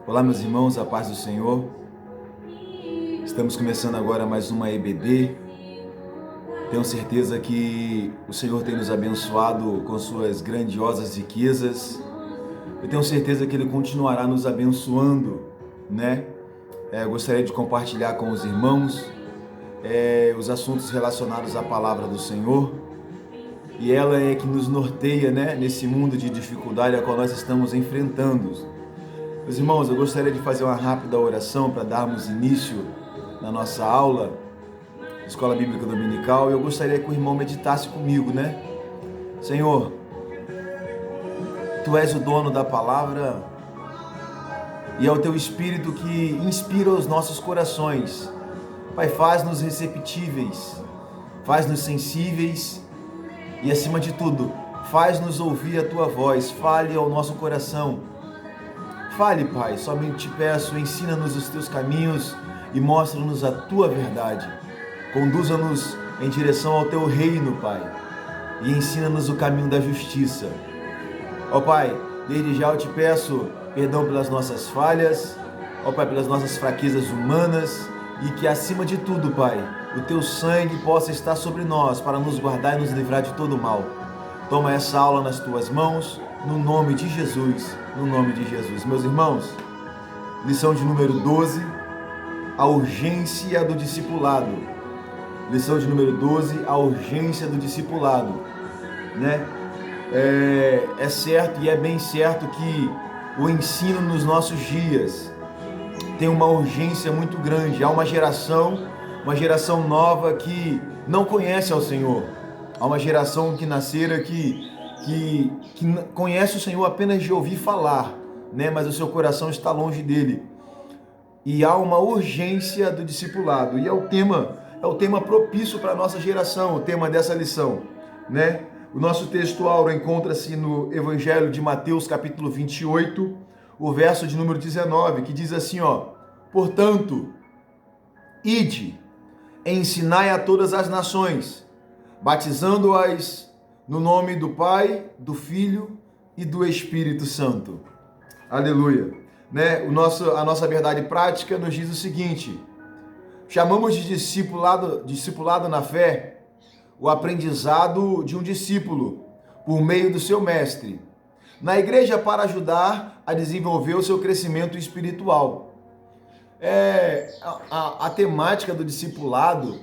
Olá, meus irmãos, a paz do Senhor. Estamos começando agora mais uma EBD. Tenho certeza que o Senhor tem nos abençoado com suas grandiosas riquezas. Eu tenho certeza que Ele continuará nos abençoando, né? Eu gostaria de compartilhar com os irmãos os assuntos relacionados à palavra do Senhor. E ela é que nos norteia, né? Nesse mundo de dificuldade a qual nós estamos enfrentando. Meus irmãos, eu gostaria de fazer uma rápida oração para darmos início na nossa aula, Escola Bíblica Dominical, e eu gostaria que o irmão meditasse comigo, né? Senhor, Tu és o dono da palavra e é o Teu Espírito que inspira os nossos corações. Pai, faz-nos receptíveis, faz-nos sensíveis e, acima de tudo, faz-nos ouvir a Tua voz. Fale ao nosso coração. Fale, Pai, somente te peço, ensina-nos os Teus caminhos e mostra-nos a Tua verdade. Conduza-nos em direção ao Teu reino, Pai, e ensina-nos o caminho da justiça. Ó Pai, desde já eu te peço perdão pelas nossas falhas, ó Pai, pelas nossas fraquezas humanas, e que acima de tudo, Pai, o Teu sangue possa estar sobre nós para nos guardar e nos livrar de todo mal. Toma essa aula nas Tuas mãos, no nome de Jesus, no nome de Jesus. Meus irmãos, lição de número 12, a urgência do discipulado. Lição de número 12, a urgência do discipulado, né? É certo e é bem certo que o ensino nos nossos dias tem uma urgência muito grande. Há uma geração nova que não conhece ao Senhor. Há uma geração que nascera que conhece o Senhor apenas de ouvir falar, né? Mas o seu coração está longe dele. E há uma urgência do discipulado. E é o tema propício para a nossa geração, o tema dessa lição, né? O nosso texto áureo encontra-se no Evangelho de Mateus, capítulo 28, o verso de número 19, que diz assim, ó: Portanto, ide, ensinai a todas as nações, batizando-as no nome do Pai, do Filho e do Espírito Santo. Aleluia. Né? A nossa verdade prática nos diz o seguinte: chamamos de discipulado na fé o aprendizado de um discípulo por meio do seu mestre, na igreja para ajudar a desenvolver o seu crescimento espiritual. A temática do discipulado,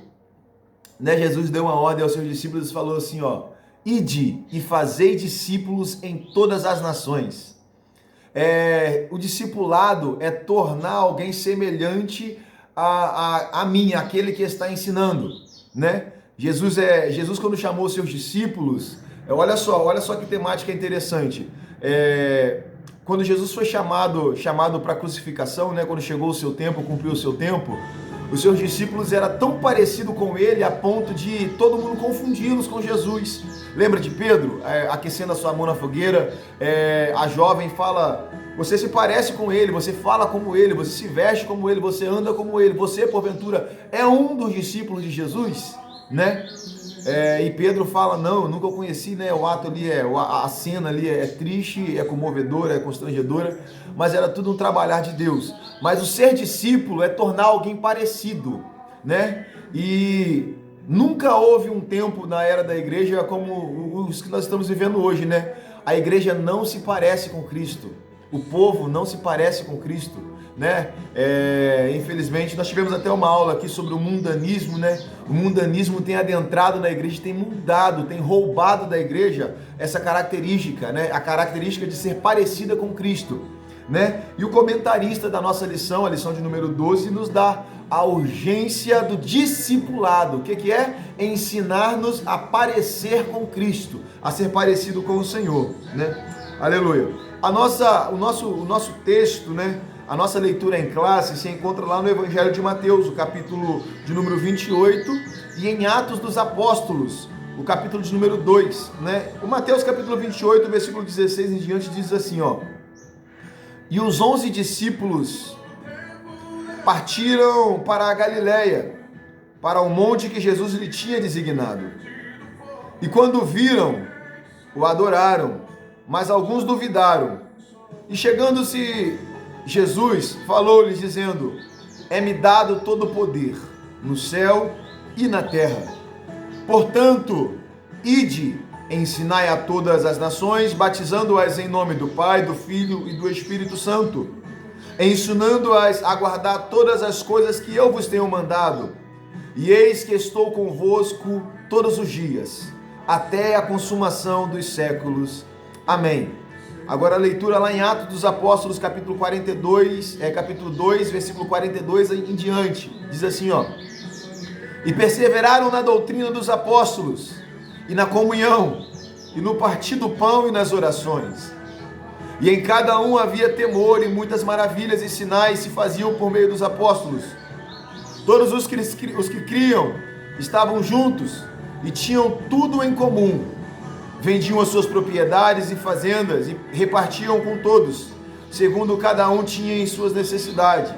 né? Jesus deu uma ordem aos seus discípulos e falou assim, ó: ide e fazei discípulos em todas as nações. O discipulado é tornar alguém semelhante a mim, aquele que está ensinando, né? Jesus quando chamou os seus discípulos, olha só que temática interessante. Quando Jesus foi chamado para a crucificação, né? Quando chegou o seu tempo, cumpriu o seu tempo, os seus discípulos eram tão parecidos com ele a ponto de todo mundo confundi-los com Jesus. Lembra de Pedro, aquecendo a sua mão na fogueira? A jovem fala: você se parece com ele, você fala como ele, você se veste como ele, você anda como ele. Você, porventura, é um dos discípulos de Jesus, né? E Pedro fala: não, eu nunca o conheci, né? O ato ali, a cena ali é triste, é comovedora, é constrangedora, mas era tudo um trabalhar de Deus. Mas o ser discípulo é tornar alguém parecido, né? E nunca houve um tempo na era da igreja como os que nós estamos vivendo hoje, né? A igreja não se parece com Cristo, o povo não se parece com Cristo, né? Infelizmente, nós tivemos até uma aula aqui sobre o mundanismo, né? O mundanismo tem adentrado na igreja, tem mudado, tem roubado da igreja essa característica, né? A característica de ser parecida com Cristo, né? E o comentarista da nossa lição, a lição de número 12, nos dá a urgência do discipulado. O que é? Ensinar-nos a parecer com Cristo, a ser parecido com o Senhor, né? Aleluia. O nosso texto, né? A nossa leitura em classe se encontra lá no Evangelho de Mateus, o capítulo de número 28, e em Atos dos Apóstolos, o capítulo de número 2, né? O Mateus capítulo 28, versículo 16 em diante, diz assim, ó: E os 11 discípulos partiram para a Galileia, para o monte que Jesus lhe tinha designado. E quando viram, o adoraram, mas alguns duvidaram. E chegando-se Jesus falou-lhes dizendo: é-me dado todo o poder no céu e na terra. Portanto, ide, ensinai a todas as nações, batizando-as em nome do Pai, do Filho e do Espírito Santo, ensinando-as a guardar todas as coisas que eu vos tenho mandado. E eis que estou convosco todos os dias, até a consumação dos séculos. Amém. Agora a leitura lá em Atos dos Apóstolos, capítulo 42, capítulo 2, versículo 42 em diante. Diz assim, ó: e perseveraram na doutrina dos apóstolos, e na comunhão, e no partir do pão e nas orações. E em cada um havia temor, e muitas maravilhas e sinais se faziam por meio dos apóstolos. Todos os que criam estavam juntos e tinham tudo em comum. Vendiam as suas propriedades e fazendas e repartiam com todos, segundo cada um tinha em suas necessidades.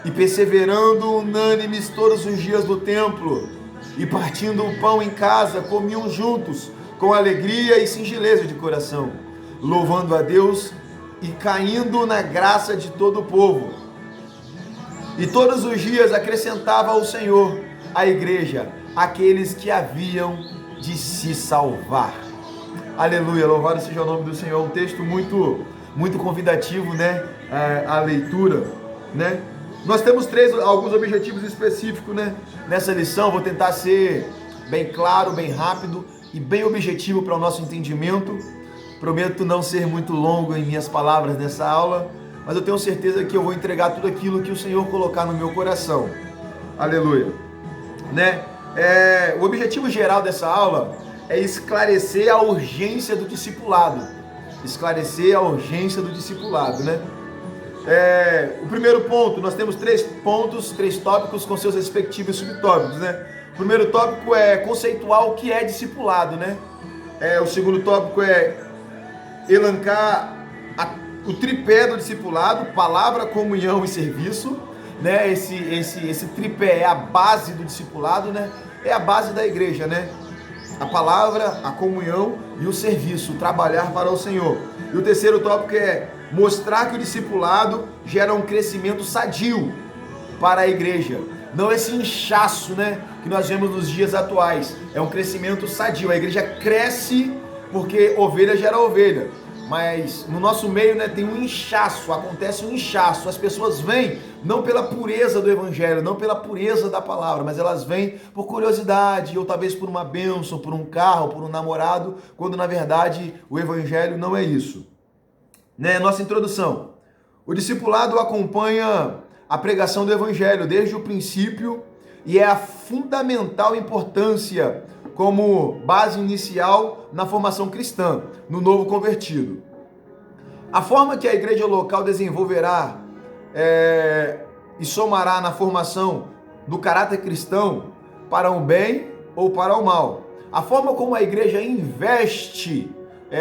E perseverando unânimes todos os dias no templo, e partindo o pão em casa, comiam juntos, com alegria e singeleza de coração, louvando a Deus e caindo na graça de todo o povo. E todos os dias acrescentava ao Senhor à igreja aqueles que haviam de se salvar. Aleluia, louvado seja o nome do Senhor. Um texto muito convidativo, né? A leitura, né? Nós temos alguns objetivos específicos, né? Nessa lição. Vou tentar ser bem claro, bem rápido e bem objetivo para o nosso entendimento. Prometo não ser muito longo em minhas palavras nessa aula, mas eu tenho certeza que eu vou entregar tudo aquilo que o Senhor colocar no meu coração. Aleluia, né? O objetivo geral dessa aula é esclarecer a urgência do discipulado. Esclarecer a urgência do discipulado, né? O primeiro ponto, nós temos 3 tópicos com seus respectivos subtópicos, né? O primeiro tópico é conceituar o que é discipulado, né? O segundo tópico é elencar o tripé do discipulado: palavra, comunhão e serviço, né? Esse tripé é a base do discipulado, né? É a base da igreja, né? A palavra, a comunhão e o serviço, trabalhar para o Senhor. E o terceiro tópico é mostrar que o discipulado gera um crescimento sadio para a igreja. Não esse inchaço, né, que nós vemos nos dias atuais. É um crescimento sadio. A igreja cresce porque ovelha gera ovelha. Mas no nosso meio, né, tem um inchaço, acontece um inchaço. As pessoas vêm não pela pureza do evangelho, não pela pureza da palavra, mas elas vêm por curiosidade, ou talvez por uma bênção, por um carro, por um namorado, quando na verdade o evangelho não é isso. Né? Nossa introdução. O discipulado acompanha a pregação do evangelho desde o princípio e é a fundamental importância como base inicial na formação cristã, no novo convertido. A forma que a igreja local desenvolverá e somará na formação do caráter cristão para o bem ou para o mal. A forma como a igreja investe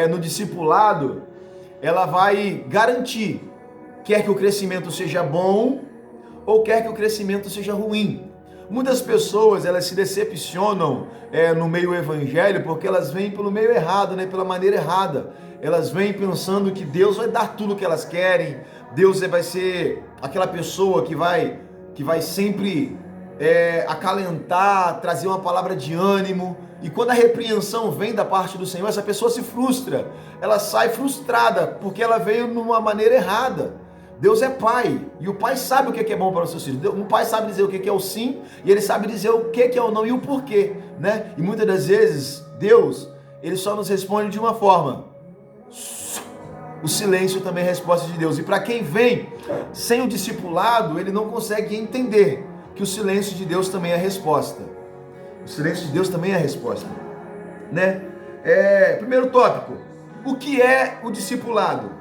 no discipulado, ela vai garantir, quer que o crescimento seja bom ou quer que o crescimento seja ruim. Muitas pessoas, elas se decepcionam no meio evangélico porque elas vêm pelo meio errado, né? Pela maneira errada. Elas vêm pensando que Deus vai dar tudo o que elas querem, Deus vai ser aquela pessoa que vai sempre acalentar, trazer uma palavra de ânimo. E quando a repreensão vem da parte do Senhor, essa pessoa se frustra, ela sai frustrada porque ela veio numa maneira errada. Deus é pai, e o pai sabe o que é bom para os seus filhos. O pai sabe dizer o que é o sim, e ele sabe dizer o que é o não e o porquê, né? E muitas das vezes, Deus, ele só nos responde de uma forma. O silêncio também é a resposta de Deus. E para quem vem sem o discipulado, ele não consegue entender que o silêncio de Deus também é a resposta. O silêncio de Deus também é a resposta, né? Primeiro tópico, o que é o discipulado?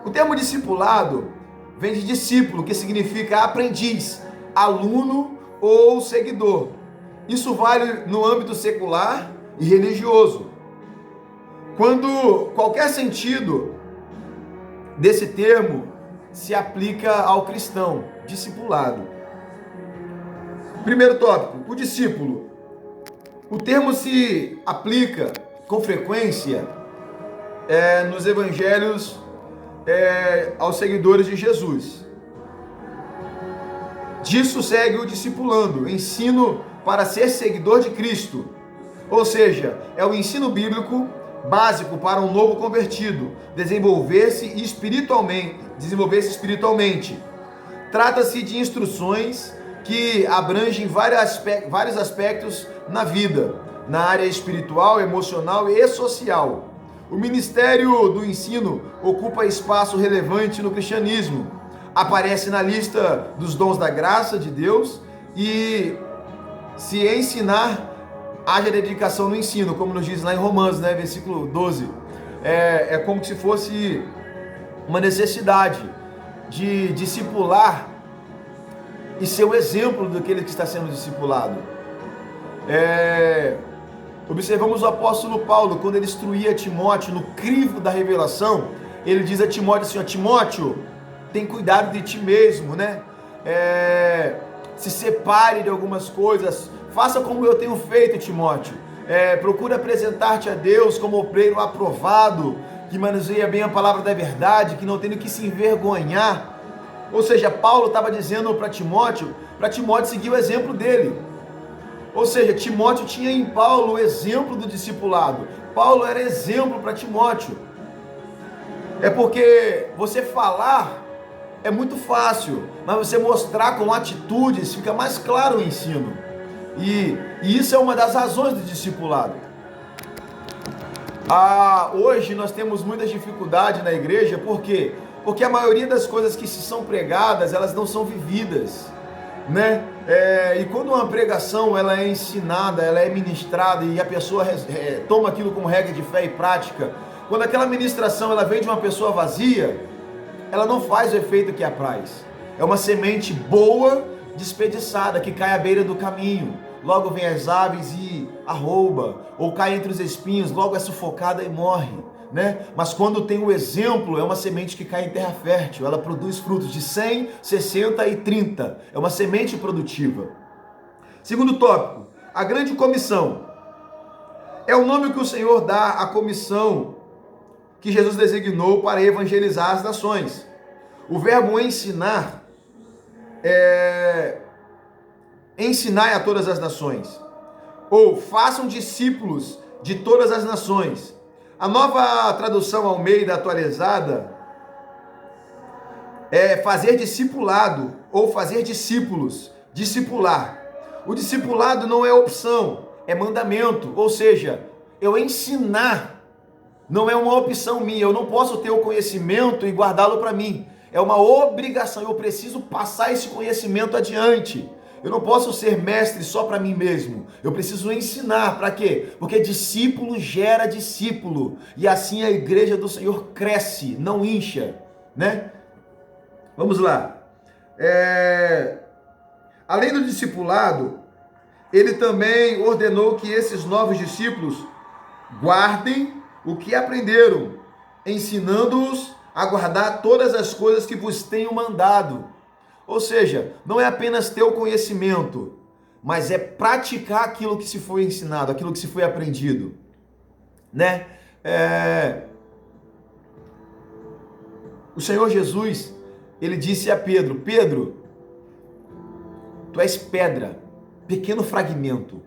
O termo discipulado vem de discípulo, que significa aprendiz, aluno ou seguidor. Isso vale no âmbito secular e religioso. Quando qualquer sentido desse termo se aplica ao cristão, discipulado. Primeiro tópico, o discípulo. O termo se aplica com frequência nos evangelhos aos seguidores de Jesus. Disso segue o discipulando, ensino para ser seguidor de Cristo. Ou seja, é o ensino bíblico básico para um novo convertido, desenvolver-se espiritualmente. Trata-se de instruções que abrangem vários aspectos na vida, na área espiritual, emocional e social. O ministério do ensino ocupa espaço relevante no cristianismo. Aparece na lista dos dons da graça de Deus e se ensinar, haja dedicação no ensino, como nos diz lá em Romanos, versículo 12. É como se fosse uma necessidade de discipular e ser o exemplo daquele que está sendo discipulado. Observamos o apóstolo Paulo, quando ele instruía Timóteo no crivo da revelação, ele diz a Timóteo assim: Timóteo, tem cuidado de ti mesmo, se separe de algumas coisas, faça como eu tenho feito, Timóteo. Procura apresentar-te a Deus como obreiro aprovado, que manuseia bem a palavra da verdade, que não tem que se envergonhar. Ou seja, Paulo estava dizendo para Timóteo seguir o exemplo dele. Ou seja, Timóteo tinha em Paulo o exemplo do discipulado. Paulo era exemplo para Timóteo. É porque você falar é muito fácil, mas você mostrar com atitudes fica mais claro o ensino. E isso é uma das razões do discipulado. Hoje nós temos muita dificuldade na igreja, por quê? Porque a maioria das coisas que se são pregadas, elas não são vividas, e quando uma pregação ela é ensinada, ela é ministrada e a pessoa toma aquilo como regra de fé e prática, quando aquela ministração ela vem de uma pessoa vazia, ela não faz o efeito que apraz. É uma semente boa, desperdiçada, que cai à beira do caminho. Logo vem as aves e a rouba, ou cai entre os espinhos, logo é sufocada e morre. Mas quando tem o exemplo, é uma semente que cai em terra fértil, ela produz frutos de 100, 60 e 30, é uma semente produtiva. Segundo tópico, a grande comissão. É o nome que o Senhor dá à comissão que Jesus designou para evangelizar as nações. O verbo ensinar ensinai a todas as nações, ou façam discípulos de todas as nações. A nova tradução Almeida atualizada é fazer discipulado ou fazer discípulos, discipular. O discipulado não é opção, é mandamento, ou seja, eu ensinar não é uma opção minha, eu não posso ter o conhecimento e guardá-lo para mim, é uma obrigação, eu preciso passar esse conhecimento adiante. Eu não posso ser mestre só para mim mesmo. Eu preciso ensinar. Para quê? Porque discípulo gera discípulo. E assim a igreja do Senhor cresce, não incha. Vamos lá. Além do discipulado, ele também ordenou que esses novos discípulos guardem o que aprenderam, ensinando-os a guardar todas as coisas que vos tenho mandado. Ou seja, não é apenas ter o conhecimento, mas é praticar aquilo que se foi ensinado, aquilo que se foi aprendido, O Senhor Jesus, ele disse a Pedro: Pedro, tu és pedra, pequeno fragmento,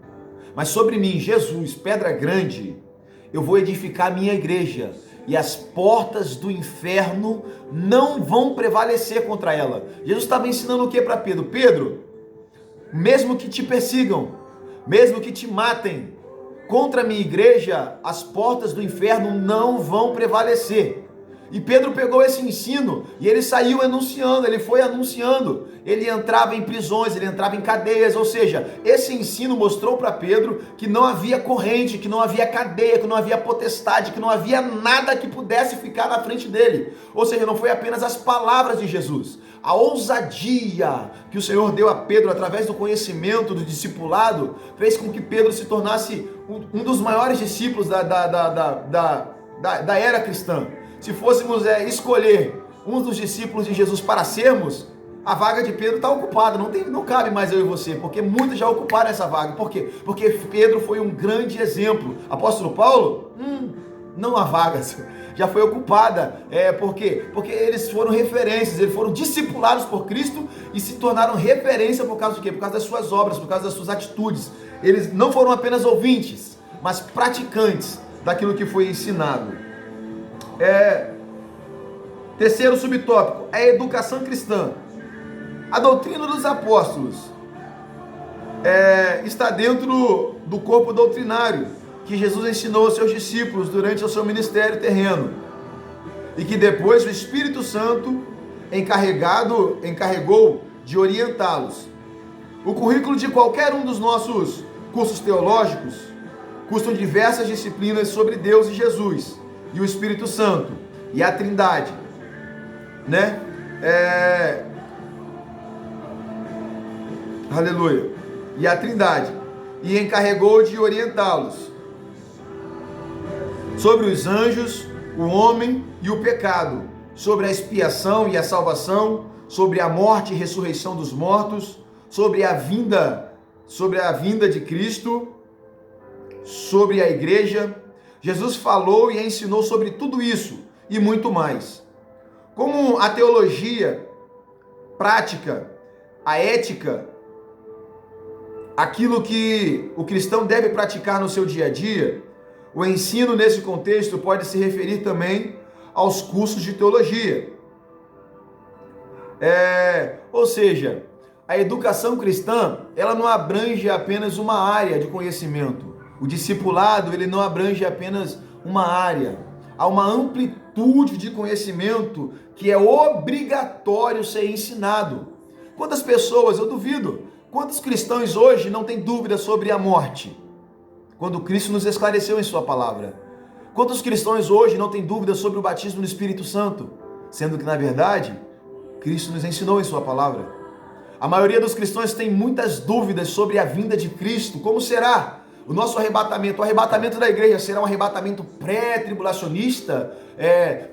mas sobre mim, Jesus, pedra grande, eu vou edificar a minha igreja, e as portas do inferno não vão prevalecer contra ela. Jesus estava ensinando o que para Pedro? Pedro, mesmo que te persigam, mesmo que te matem, contra a minha igreja, as portas do inferno não vão prevalecer. E Pedro pegou esse ensino e ele saiu anunciando, ele foi anunciando. Ele entrava em prisões, ele entrava em cadeias, ou seja, esse ensino mostrou para Pedro que não havia corrente, que não havia cadeia, que não havia potestade, que não havia nada que pudesse ficar na frente dele. Ou seja, não foi apenas as palavras de Jesus. A ousadia que o Senhor deu a Pedro através do conhecimento, do discipulado, fez com que Pedro se tornasse um dos maiores discípulos da era cristã. Se fôssemos escolher um dos discípulos de Jesus para sermos, a vaga de Pedro está ocupada, não cabe mais eu e você, porque muitos já ocuparam essa vaga. Por quê? Porque Pedro foi um grande exemplo. Apóstolo Paulo? Não há vagas. já foi ocupada. Por quê? Porque eles foram referências, eles foram discipulados por Cristo e se tornaram referência por causa do quê? Por causa das suas obras, por causa das suas atitudes. Eles não foram apenas ouvintes, mas praticantes daquilo que foi ensinado. Terceiro subtópico, a educação cristã. A doutrina dos apóstolos está dentro do corpo doutrinário que Jesus ensinou aos seus discípulos durante o seu ministério terreno, e que depois o Espírito Santo encarregou de orientá-los. O currículo de qualquer um dos nossos cursos teológicos custam diversas disciplinas sobre Deus e Jesus, e o Espírito Santo, e a Trindade, né? Aleluia. E a Trindade, e encarregou de orientá-los sobre os anjos, o homem e o pecado, sobre a expiação e a salvação, sobre a morte e ressurreição dos mortos, sobre a vinda de Cristo, sobre a igreja. Jesus falou e ensinou sobre tudo isso e muito mais. Como a teologia prática, a ética, aquilo que o cristão deve praticar no seu dia a dia, o ensino nesse contexto pode se referir também aos cursos de teologia. Ou seja, a educação cristã, ela não abrange apenas uma área de conhecimento. O discipulado, ele não abrange apenas uma área. Há uma amplitude de conhecimento que é obrigatório ser ensinado. Quantas pessoas, eu duvido, quantos cristãos hoje não têm dúvida sobre a morte? Quando Cristo nos esclareceu em sua palavra. Quantos cristãos hoje não têm dúvida sobre o batismo no Espírito Santo? Sendo que, na verdade, Cristo nos ensinou em sua palavra. A maioria dos cristãos tem muitas dúvidas sobre a vinda de Cristo. Como será o nosso arrebatamento? O arrebatamento da igreja será um arrebatamento pré-tribulacionista,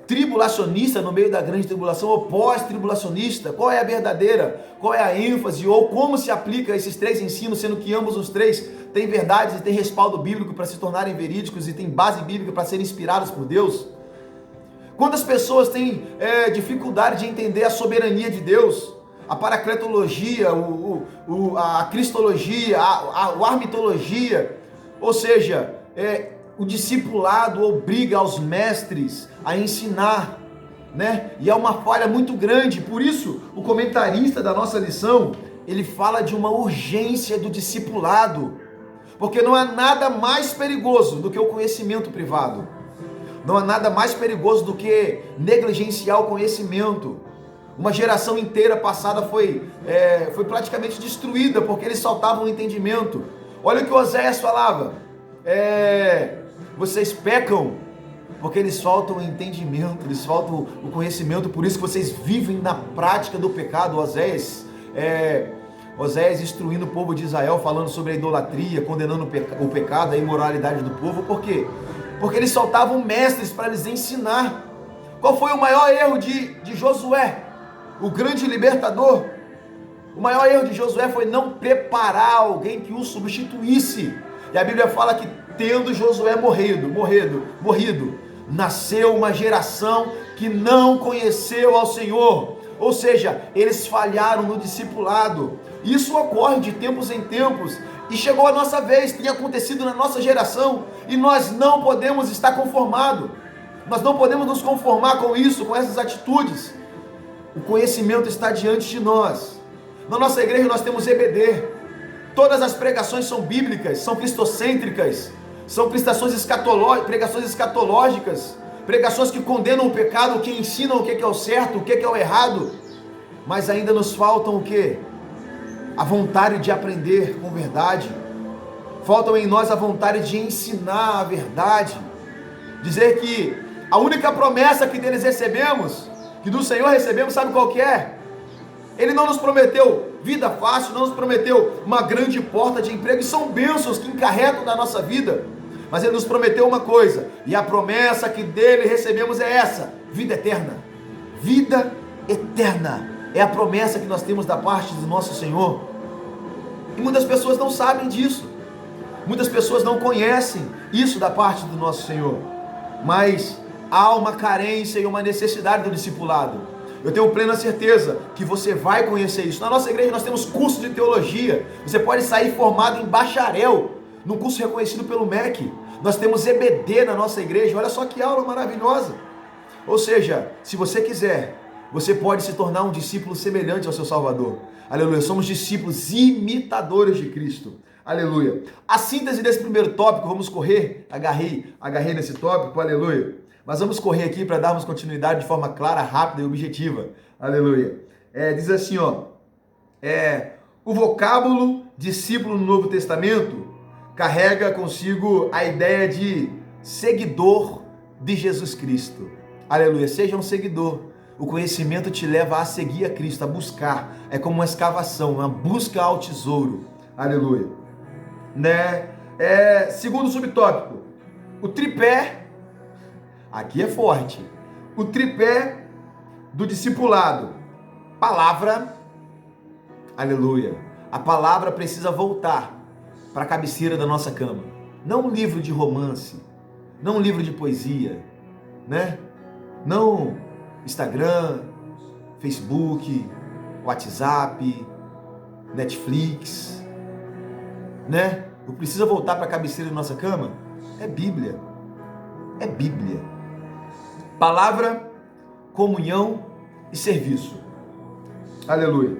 tribulacionista no meio da grande tribulação, ou pós-tribulacionista? Qual é a verdadeira? Qual é a ênfase? Ou como se aplica esses três ensinos, sendo que ambos os três têm verdades e têm respaldo bíblico para se tornarem verídicos e têm base bíblica para serem inspirados por Deus? Quantas pessoas têm dificuldade de entender a soberania de Deus? A paracletologia, a cristologia, a armitologia, ou seja, o discipulado obriga aos mestres a ensinar, né? E é uma falha muito grande. Por isso, o comentarista da nossa lição, ele fala de uma urgência do discipulado, porque não há nada mais perigoso do que o conhecimento privado. Não há nada mais perigoso do que negligenciar o conhecimento. Uma geração inteira passada foi praticamente destruída porque eles faltavam o entendimento. Olha o que Oséias falava. Vocês pecam porque eles faltam o entendimento, eles faltam o conhecimento, por isso que vocês vivem na prática do pecado. Oséias instruindo o povo de Israel, falando sobre a idolatria, condenando o pecado, a imoralidade do povo. Por quê? Porque eles faltavam mestres para lhes ensinar. Qual foi o maior erro de Josué? O grande libertador. O maior erro de Josué foi não preparar alguém que o substituísse. E a Bíblia fala que tendo Josué morrido, nasceu uma geração que não conheceu ao Senhor. Ou seja, eles falharam no discipulado. Isso ocorre de tempos em tempos. E chegou a nossa vez, tem acontecido na nossa geração. E nós não podemos estar conformados. Nós não podemos nos conformar com isso, com essas atitudes. O conhecimento está diante de nós. Na nossa igreja nós temos EBD. Todas as pregações são bíblicas, são cristocêntricas, são pregações escatológicas, pregações que condenam o pecado, que ensinam o que é o certo, o que é o errado. Mas ainda nos faltam o quê? A vontade de aprender com verdade. Faltam em nós a vontade de ensinar a verdade. Dizer que a única promessa que deles recebemos, que do Senhor recebemos, sabe qual que é? Ele não nos prometeu vida fácil, não nos prometeu uma grande porta de emprego, e são bênçãos que encarregam da nossa vida, mas Ele nos prometeu uma coisa, e a promessa que dele recebemos é essa: vida eterna. Vida eterna é a promessa que nós temos da parte do nosso Senhor, e muitas pessoas não sabem disso, muitas pessoas não conhecem isso da parte do nosso Senhor, mas há uma carência e uma necessidade do discipulado. Eu tenho plena certeza que você vai conhecer isso. Na nossa igreja nós temos curso de teologia. Você pode sair formado em bacharel, num curso reconhecido pelo MEC. Nós temos EBD na nossa igreja. Olha só que aula maravilhosa. Ou seja, se você quiser, você pode se tornar um discípulo semelhante ao seu Salvador. Aleluia. Somos discípulos imitadores de Cristo. Aleluia. A síntese desse primeiro tópico, vamos correr. Agarrei nesse tópico. Aleluia. Mas vamos correr aqui para darmos continuidade de forma clara, rápida e objetiva. Aleluia. Diz assim, o vocábulo discípulo no Novo Testamento carrega consigo a ideia de seguidor de Jesus Cristo. Aleluia. Seja um seguidor. O conhecimento te leva a seguir a Cristo, a buscar. É como uma escavação, uma busca ao tesouro. Aleluia. Segundo subtópico, o tripé. Aqui é forte. O tripé do discipulado. Palavra. Aleluia. A palavra precisa voltar para a cabeceira da nossa cama. Não um livro de romance. Não um livro de poesia. Não Instagram, Facebook, WhatsApp, Netflix. O que precisa voltar para a cabeceira da nossa cama é Bíblia. É Bíblia. Palavra, comunhão e serviço. Aleluia.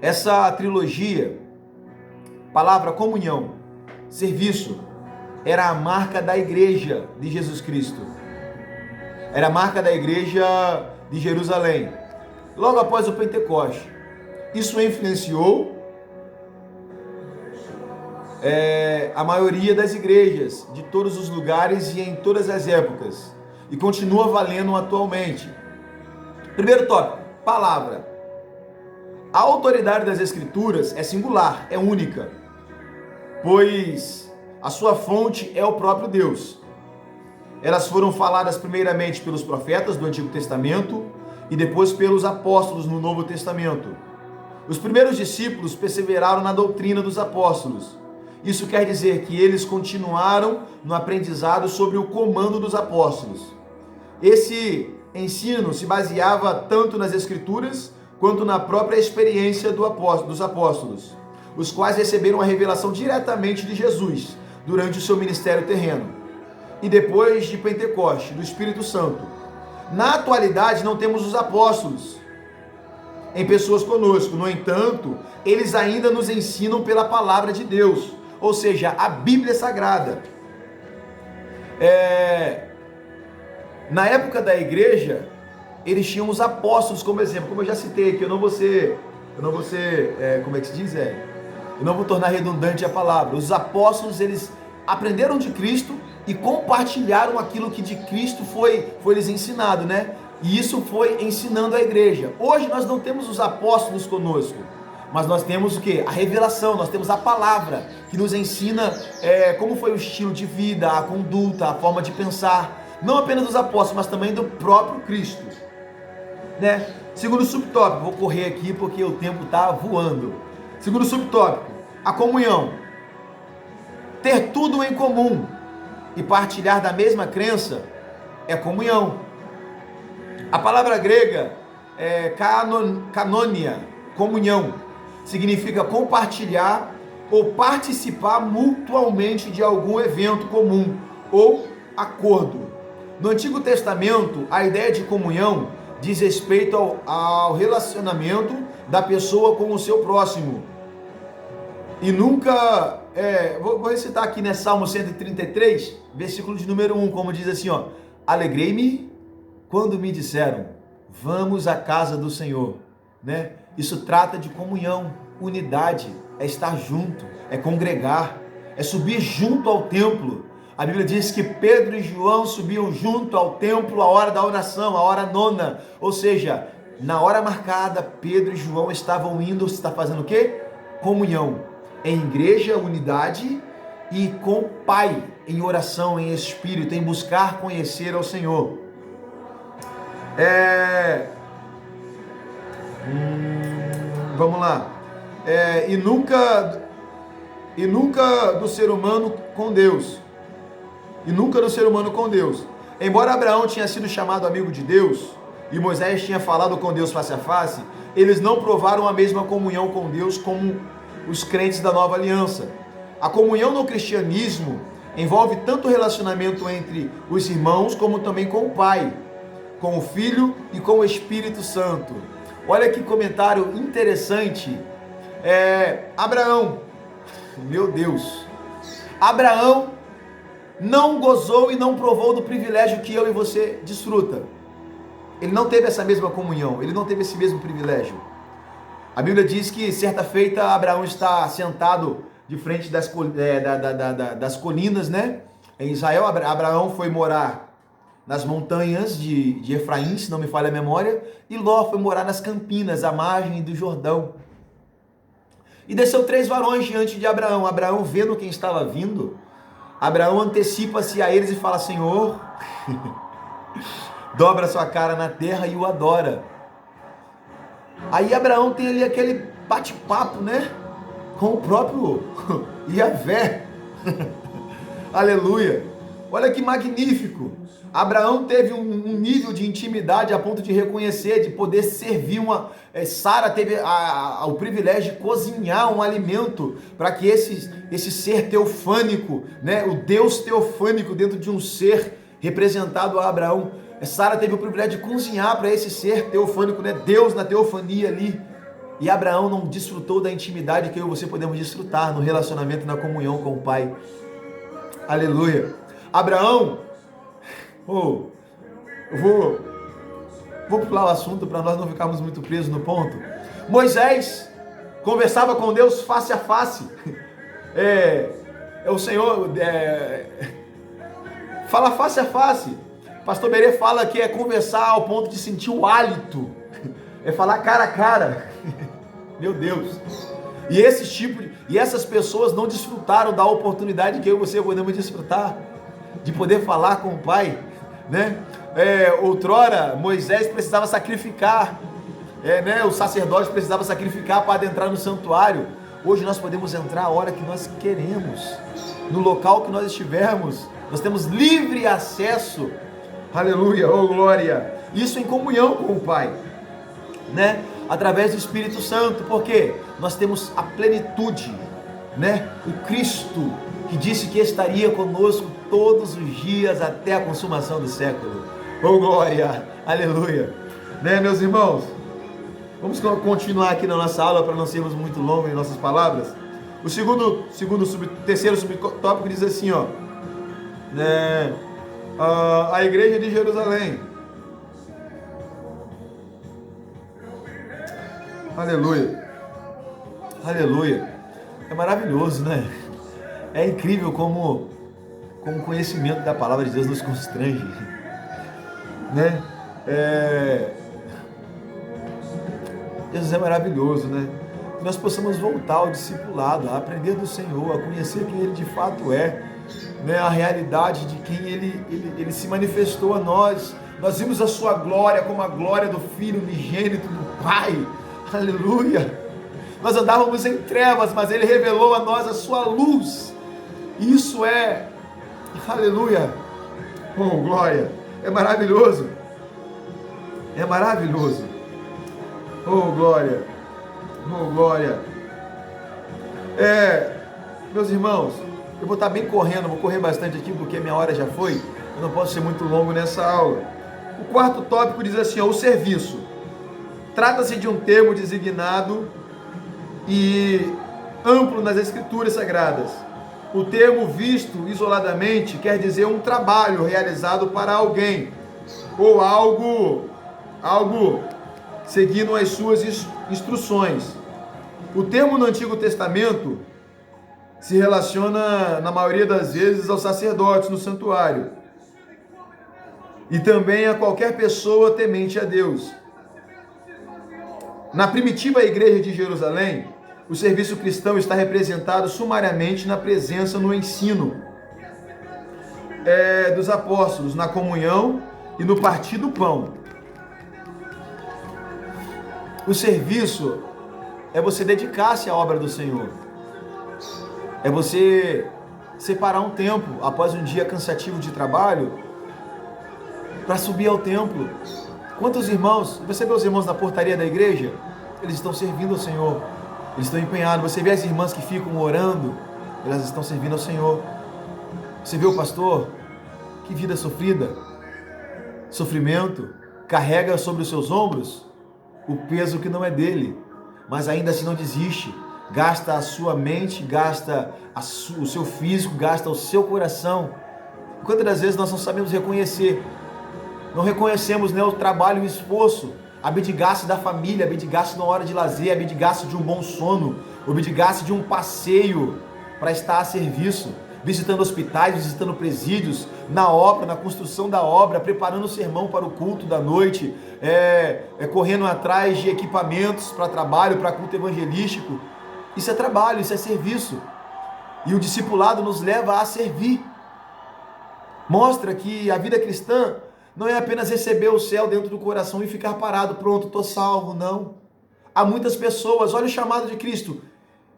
Essa trilogia, palavra, comunhão, serviço, era a marca da igreja de Jesus Cristo. Era a marca da igreja de Jerusalém. Logo após o Pentecoste. Isso influenciou a maioria das igrejas de todos os lugares e em todas as épocas. E continua valendo atualmente. Primeiro tópico, palavra. A autoridade das Escrituras é singular, é única, pois a sua fonte é o próprio Deus. Elas foram faladas primeiramente pelos profetas do Antigo Testamento e depois pelos apóstolos no Novo Testamento. Os primeiros discípulos perseveraram na doutrina dos apóstolos. Isso quer dizer que eles continuaram no aprendizado sobre o comando dos apóstolos. Esse ensino se baseava tanto nas Escrituras quanto na própria experiência dos apóstolos, os quais receberam a revelação diretamente de Jesus durante o seu ministério terreno e depois de Pentecoste, do Espírito Santo. Na atualidade não temos os apóstolos em pessoas conosco, no entanto, eles ainda nos ensinam pela palavra de Deus, ou seja, a Bíblia Sagrada. Na época da igreja, eles tinham os apóstolos como exemplo, como eu já citei aqui, eu não vou tornar redundante a palavra. Os apóstolos, eles aprenderam de Cristo e compartilharam aquilo que de Cristo foi lhes ensinado, E isso foi ensinando a igreja. Hoje nós não temos os apóstolos conosco, mas nós temos o quê? A revelação, nós temos a palavra que nos ensina como foi o estilo de vida, a conduta, a forma de pensar, não apenas dos apóstolos, mas também do próprio Cristo. Segundo subtópico, vou correr aqui porque o tempo está voando. Segundo subtópico, a comunhão. Ter tudo em comum e partilhar da mesma crença é comunhão. A palavra grega é canonia, comunhão. Significa compartilhar ou participar mutualmente de algum evento comum ou acordo. No Antigo Testamento, a ideia de comunhão diz respeito ao relacionamento da pessoa com o seu próximo. E nunca, vou recitar aqui, Salmo 133, versículo de número 1, como diz assim, alegrei-me quando me disseram, vamos à casa do Senhor, Isso trata de comunhão, unidade, é estar junto, é congregar, é subir junto ao templo. A Bíblia diz que Pedro e João subiam junto ao templo a hora da oração, a hora nona. Ou seja, na hora marcada, Pedro e João estavam indo, está fazendo o quê? Comunhão. Em igreja, unidade, e com o Pai, em oração, em espírito, em buscar conhecer ao Senhor. Vamos lá. E nunca do ser humano com Deus. Embora Abraão tinha sido chamado amigo de Deus e Moisés tinha falado com Deus face a face, eles não provaram a mesma comunhão com Deus como os crentes da nova aliança. A comunhão no cristianismo envolve tanto o relacionamento entre os irmãos como também com o Pai, com o Filho e com o Espírito Santo. Olha que comentário interessante. Abraão, meu Deus, Abraão não gozou e não provou do privilégio que eu e você desfruta. Ele não teve essa mesma comunhão, ele não teve esse mesmo privilégio. A Bíblia diz que certa feita Abraão está sentado de frente das colinas, né? Em Israel, Abraão foi morar nas montanhas de Efraim, se não me falha a memória, e Ló foi morar nas campinas, à margem do Jordão. E desceu 3 varões diante de Abraão. Abraão, vendo quem estava vindo, Abraão antecipa-se a eles e fala: Senhor, dobra sua cara na terra e o adora. Aí Abraão tem ali aquele bate-papo, né? Com o próprio Yahvé. Aleluia. Olha que magnífico. Abraão teve um nível de intimidade a ponto de reconhecer, de poder servir Sara teve o privilégio de cozinhar um alimento para que esse ser teofânico, né, o Deus teofânico dentro de um ser representado a Abraão, Sara teve o privilégio de cozinhar para esse ser teofânico, né, Deus na teofania ali. E Abraão não desfrutou da intimidade que eu e você podemos desfrutar no relacionamento, na comunhão com o Pai. Aleluia. Abraão, eu vou pular o assunto para nós não ficarmos muito presos no ponto. Moisés conversava com Deus face a face. O Senhor fala face a face. Pastor Berê fala que é conversar ao ponto de sentir o hálito. É falar cara a cara. Meu Deus. E essas pessoas não desfrutaram da oportunidade que eu e você podemos desfrutar de poder falar com o Pai, né? Outrora Moisés precisava sacrificar, né? O sacerdote precisava sacrificar para adentrar no santuário. Hoje nós podemos entrar a hora que nós queremos, no local que nós estivermos. Nós temos livre acesso. Aleluia, oh glória. Isso em comunhão com o Pai, né? Através do Espírito Santo, porque nós temos a plenitude, né? O Cristo que disse que estaria conosco todos os dias até a consumação do século. Oh glória, aleluia, né, meus irmãos? Vamos continuar aqui na nossa aula para não sermos muito longos em nossas palavras. O terceiro subtópico diz assim, ó, né? A igreja de Jerusalém. Aleluia, aleluia. É maravilhoso, né? É incrível como o conhecimento da palavra de Deus nos constrange, né? Jesus é maravilhoso, né? Que nós possamos voltar ao discipulado, a aprender do Senhor, a conhecer quem Ele de fato é, né? A realidade de quem Ele se manifestou a nós. Nós vimos a sua glória como a glória do Filho unigênito do Pai. Aleluia! Nós andávamos em trevas, mas Ele revelou a nós a sua luz. Isso aleluia! Oh, glória! É maravilhoso! É maravilhoso! Oh, glória! Oh, glória! Meus irmãos, eu vou estar bem correndo, vou correr bastante aqui porque a minha hora já foi. Eu não posso ser muito longo nessa aula. O quarto tópico diz assim, ó, o serviço. Trata-se de um termo designado e amplo nas Escrituras Sagradas. O termo visto isoladamente quer dizer um trabalho realizado para alguém ou algo seguindo as suas instruções. O termo no Antigo Testamento se relaciona, na maioria das vezes, aos sacerdotes no santuário e também a qualquer pessoa temente a Deus. Na primitiva igreja de Jerusalém, o serviço cristão está representado sumariamente na presença no ensino dos apóstolos, na comunhão e no partir do pão. O serviço é você dedicar-se à obra do Senhor. É você separar um tempo após um dia cansativo de trabalho para subir ao templo. Quantos irmãos, você vê os irmãos na portaria da igreja? Eles estão servindo ao Senhor, eles estão empenhados. Você vê as irmãs que ficam orando, elas estão servindo ao Senhor. Você vê o pastor, que vida sofrida, sofrimento, carrega sobre os seus ombros o peso que não é dele, mas ainda assim não desiste, gasta a sua mente, gasta o seu físico, gasta o seu coração. Quantas das vezes nós não sabemos reconhecer, não reconhecemos, né, o trabalho e o esforço, abdigar-se da família, abdigar-se na hora de lazer, abdigar-se de um bom sono, abdigar-se de um passeio para estar a serviço, visitando hospitais, visitando presídios, na obra, na construção da obra, preparando o sermão para o culto da noite, correndo atrás de equipamentos para trabalho, para culto evangelístico. Isso é trabalho, isso é serviço. E o discipulado nos leva a servir. Mostra que a vida cristã não é apenas receber o céu dentro do coração e ficar parado, pronto, estou salvo, não. Há muitas pessoas, olha o chamado de Cristo,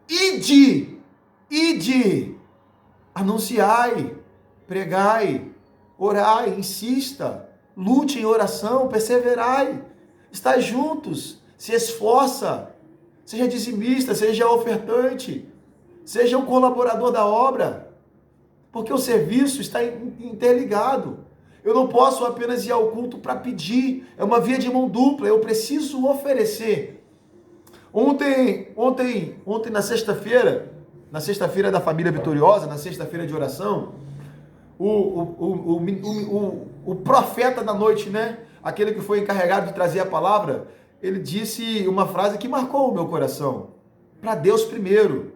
ide, anunciai, pregai, orai, insista, lute em oração, perseverai, estai juntos, se esforça, seja dizimista, seja ofertante, seja um colaborador da obra, porque o serviço está interligado. Eu não posso apenas ir ao culto para pedir, é uma via de mão dupla, eu preciso oferecer. Ontem na sexta-feira da família vitoriosa, na sexta-feira de oração, o profeta da noite, né? Aquele que foi encarregado de trazer a palavra, ele disse uma frase que marcou o meu coração. Para Deus primeiro,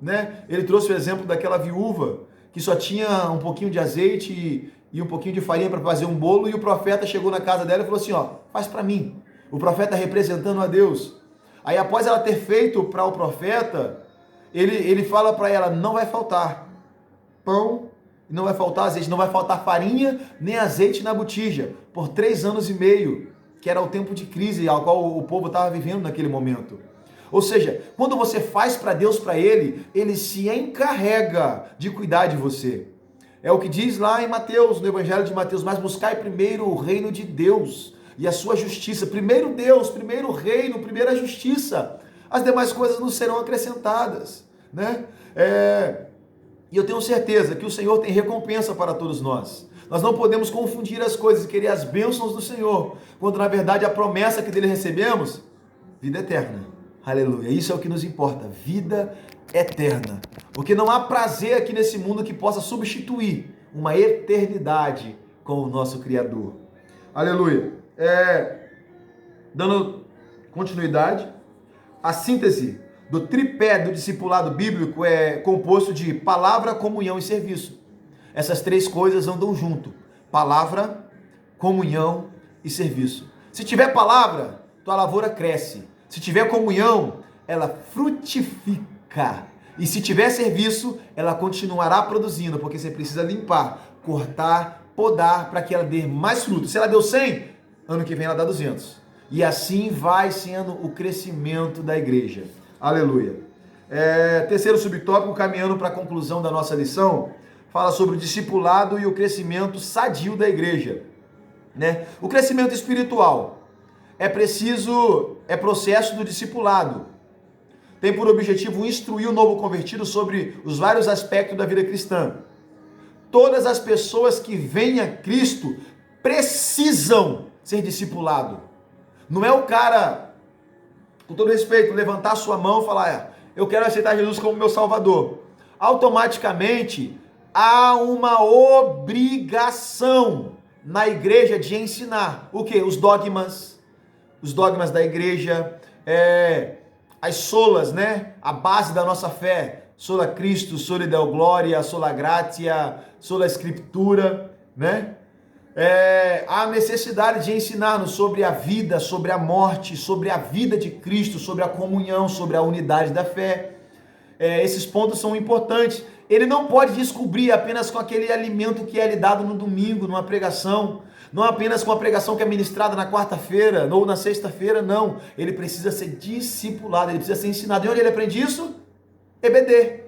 né? Ele trouxe o exemplo daquela viúva que só tinha um pouquinho de azeite e um pouquinho de farinha para fazer um bolo, e o profeta chegou na casa dela e falou assim, ó, faz para mim. O profeta representando a Deus. Aí após ela ter feito para o profeta, ele fala para ela, não vai faltar pão, não vai faltar azeite, não vai faltar farinha, nem azeite na botija, por 3 anos e meio, que era o tempo de crise ao qual o povo estava vivendo naquele momento. Ou seja, quando você faz para Deus, para Ele, Ele se encarrega de cuidar de você. É o que diz lá em Mateus, no Evangelho de Mateus, mas buscai primeiro o reino de Deus e a sua justiça. Primeiro Deus, primeiro o reino, primeiro a justiça. As demais coisas não serão acrescentadas, né? E eu tenho certeza que o Senhor tem recompensa para todos nós. Nós não podemos confundir as coisas e querer as bênçãos do Senhor, quando na verdade a promessa que dele recebemos, vida eterna. Aleluia, isso é o que nos importa, vida eterna. Porque não há prazer aqui nesse mundo que possa substituir uma eternidade com o nosso Criador. Aleluia. Dando continuidade, a síntese do tripé do discipulado bíblico é composto de palavra, comunhão e serviço. Essas 3 coisas andam junto. Palavra, comunhão e serviço. Se tiver palavra, tua lavoura cresce. Se tiver comunhão, ela frutifica. E se tiver serviço, ela continuará produzindo, porque você precisa limpar, cortar, podar, para que ela dê mais fruto. Se ela deu 100, ano que vem ela dá 200. E assim vai sendo o crescimento da igreja. Aleluia. Terceiro subtópico, caminhando para a conclusão da nossa lição, fala sobre o discipulado e o crescimento sadio da igreja, né? O crescimento espiritual é processo do discipulado. Tem por objetivo instruir o novo convertido sobre os vários aspectos da vida cristã. Todas as pessoas que vêm a Cristo precisam ser discipulados. Não é o cara, com todo respeito, levantar sua mão e falar, eu quero aceitar Jesus como meu Salvador. Automaticamente, há uma obrigação na igreja de ensinar o quê? Os dogmas da igreja, as solas, né? A base da nossa fé, sola Cristo, sola Deo Gloria, sola Gratia, sola Escritura, né? Há necessidade de ensinar-nos sobre a vida, sobre a morte, sobre a vida de Cristo, sobre a comunhão, sobre a unidade da fé. Esses pontos são importantes. Ele não pode descobrir apenas com aquele alimento que é lhe dado no domingo, numa pregação. Não apenas com a pregação que é ministrada na quarta-feira ou na sexta-feira, não. Ele precisa ser discipulado, ele precisa ser ensinado. E onde ele aprende isso? EBD.